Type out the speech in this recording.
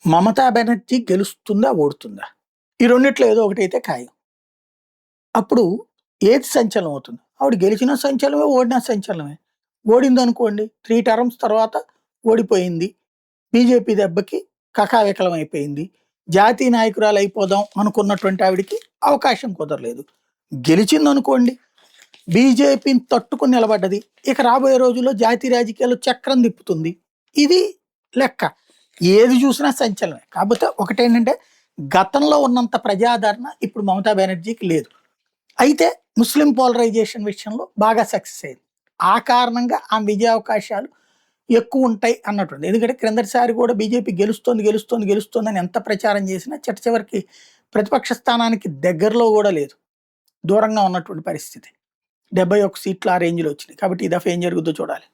మమతా బెనర్జీ గెలుస్తుందా? ఓడుతుందా? ఈ రెండిట్లో ఏదో ఒకటైతే ఖాయం. అప్పుడు ఏది సంచలనం అవుతుంది? ఆవిడ గెలిచినా సంచలనమే, ఓడినా సంచలనమే. ఓడిందనుకోండి 3 టర్మ్స్ తర్వాత ఓడిపోయింది. బీజేపీ దెబ్బకి కకావికలం అయిపోయింది. జాతీయ నాయకురాలు అయిపోదాం అనుకున్నటువంటి ఆవిడకి అవకాశం కుదరలేదు. గెలిచిందనుకోండి బీజేపీని తట్టుకుని నిలబడ్డది. ఇక రాబోయే రోజుల్లో జాతీయ రాజకీయాల్లో చక్రం తిప్పుతుంది. ఇది లెక్క. ఏది చూసినా సంచలనమే. కాకపోతే ఒకటేంటంటే గతంలో ఉన్నంత ప్రజాదరణ ఇప్పుడు మమతా బెనర్జీకి లేదు. అయితే ముస్లిం పోలరైజేషన్ విషయంలో బాగా సక్సెస్ అయింది. ఆ కారణంగా ఆమె విజయావకాశాలు ఎక్కువ ఉంటాయి అన్నట్టుంది. ఎందుకంటే క్రిందటిసారి కూడా బీజేపీ గెలుస్తోంది అని ఎంత ప్రచారం చేసినా చివరికి ప్రతిపక్ష స్థానానికి దగ్గరలో కూడా లేదు. దూరంగా ఉన్నటువంటి పరిస్థితి. 71 సీట్లు ఆ రేంజ్‌లో వచ్చినాయి. కాబట్టి ఈ దఫా ఏం జరుగుద్దో చూడాలి.